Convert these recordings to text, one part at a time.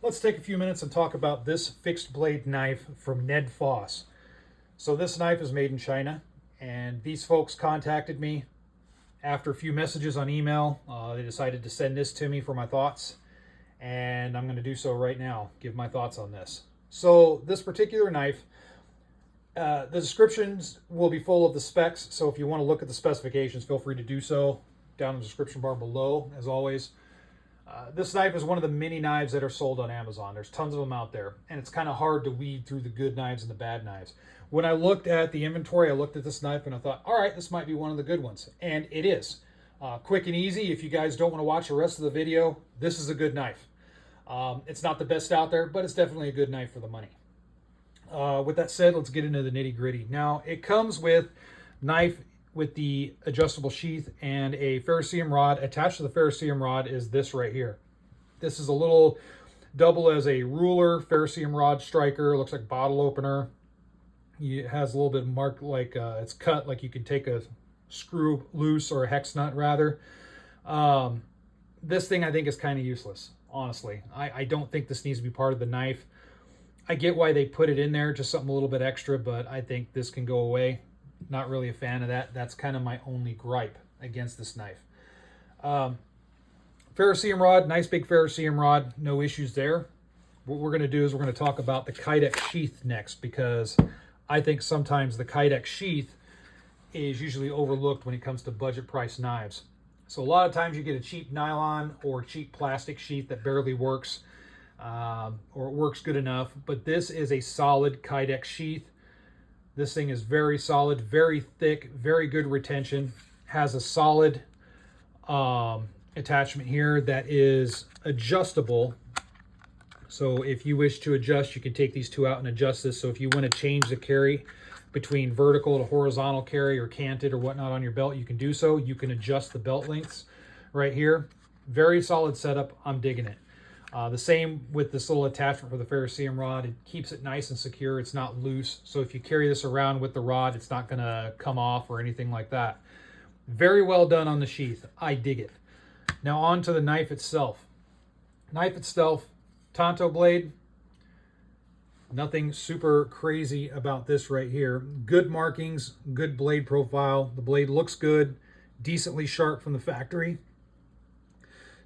Let's take a few minutes and talk about this fixed blade knife from Nedfoss. So this knife is made in China, and these folks contacted me after a few messages on email. They decided to send this to me for my thoughts, and I'm going to do so right now, give my thoughts on this. So this particular knife, the descriptions will be full of the specs, so if you want to look at the specifications, feel free to do so down in the description bar below, as always. This knife is one of the many knives that are sold on Amazon. There's tons of them out there, and it's kind of hard to weed through the good knives and the bad knives. When I looked at the inventory, I looked at this knife and I thought, all right, this might be one of the good ones. And it is. Quick and easy. If you guys don't want to watch the rest of the video, this is a good knife. It's not the best out there, but it's definitely a good knife for the money. With that said, let's get into the nitty gritty. Now, it comes with knife with the adjustable sheath and a ferrocerium rod. Attached to the ferrocerium rod is this right here. This is a little double as a ruler ferrocerium rod striker. It looks like a bottle opener. It has a little bit of mark, like it's cut like you could take a screw loose, or a hex nut rather. This thing I think is kind of useless, honestly. I don't think this needs to be part of the knife. I get why they put it in there, just something a little bit extra, but I think this can go away. Not really a fan of that. That's kind of my only gripe against this knife. Ferrocerium rod, nice big ferrocerium rod, no issues there. What we're going to do is we're going to talk about the Kydex sheath next, because I think sometimes the Kydex sheath is usually overlooked when it comes to budget price knives. So a lot of times you get a cheap nylon or cheap plastic sheath that barely works, or it works good enough, but this is a solid Kydex sheath. This thing is very solid, very thick, very good retention. Has a solid attachment here that is adjustable. So if you wish to adjust, you can take these two out and adjust this. So if you want to change the carry between vertical to horizontal carry or canted or whatnot on your belt, you can do so. You can adjust the belt lengths right here. Very solid setup. I'm digging it. The same with this little attachment for the ferrocerium rod. It keeps it nice and secure. It's not loose. So if you carry this around with the rod, it's not going to come off or anything like that. Very well done on the sheath. I dig it. Now on to the knife itself. Knife itself, Tanto blade. Nothing super crazy about this right here. Good markings, good blade profile. The blade looks good, decently sharp from the factory.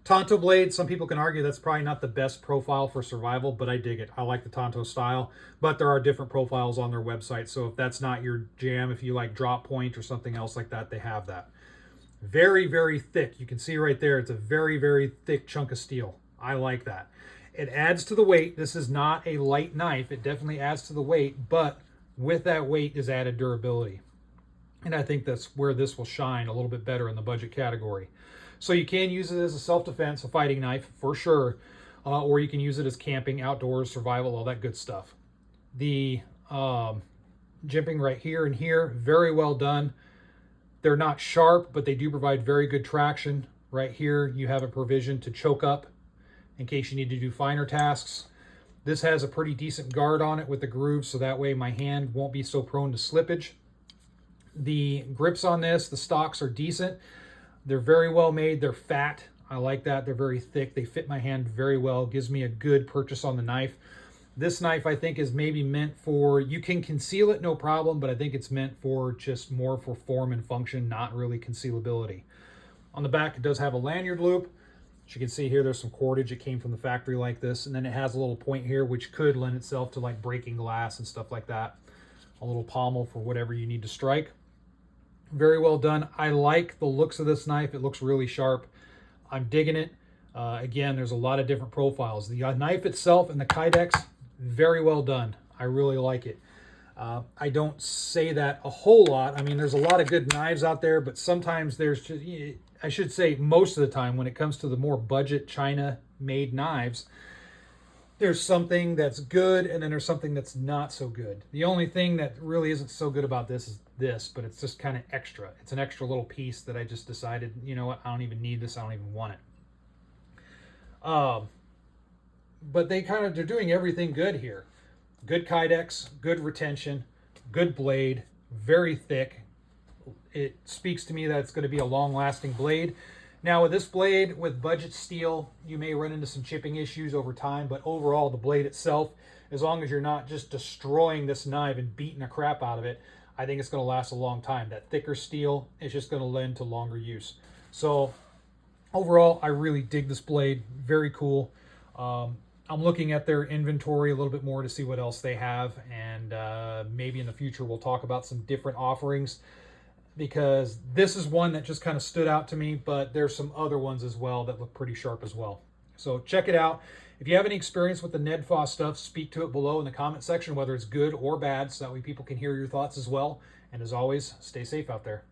Tanto blade, some people can argue that's probably not the best profile for survival, but I dig it. I like the Tanto style, but there are different profiles on their website. So if that's not your jam, if you like drop point or something else like that, they have that. Very, very thick. You can see right there, it's a very, very thick chunk of steel. I like that. It adds to the weight. This is not a light knife. It definitely adds to the weight, but with that weight is added durability. And I think that's where this will shine a little bit better in the budget category. So you can use it as a self-defense, a fighting knife for sure, or you can use it as camping, outdoors, survival, all that good stuff. The jimping right here and here, very well done. They're not sharp, but they do provide very good traction. Right here, you have a provision to choke up in case you need to do finer tasks. This has a pretty decent guard on it with the grooves, so that way my hand won't be so prone to slippage. The grips on this, the stocks are decent. They're very well made. They're fat. I like that. They're very thick. They fit my hand very well. Gives me a good purchase on the knife. This knife, I think, is maybe meant for, you can conceal it, no problem, but I think it's meant for just more for form and function, not really concealability. On the back, it does have a lanyard loop. As you can see here, there's some cordage. It came from the factory like this. And then it has a little point here, which could lend itself to like breaking glass and stuff like that. A little pommel for whatever you need to strike. Very well done. I like the looks of this knife. It looks really sharp. I'm digging it. Again, there's a lot of different profiles. The knife itself and the Kydex, very well done. I really like it. I don't say that a whole lot. I mean, there's a lot of good knives out there, but sometimes there's just, I should say most of the time when it comes to the more budget China-made knives, there's something that's good and then there's something that's not so good. The only thing that really isn't so good about this is this, but it's just kind of extra. It's an extra little piece that I just decided, you know what, I don't even need this. I don't even want it. But they're doing everything good here. Good Kydex, good retention, good blade, very thick. It speaks to me that it's going to be a long-lasting blade. Now with this blade, with budget steel, you may run into some chipping issues over time, but overall the blade itself, as long as you're not just destroying this knife and beating the crap out of it, I think it's going to last a long time. That thicker steel is just going to lend to longer use. So overall, I really dig this blade. Very cool. I'm looking at their inventory a little bit more to see what else they have, and maybe in the future we'll talk about some different offerings, because this is one that just kind of stood out to me, but there's some other ones as well that look pretty sharp as well. So check it out. If you have any experience with the Nedfoss stuff, speak to it below in the comment section, whether it's good or bad, so that way people can hear your thoughts as well. And as always, stay safe out there.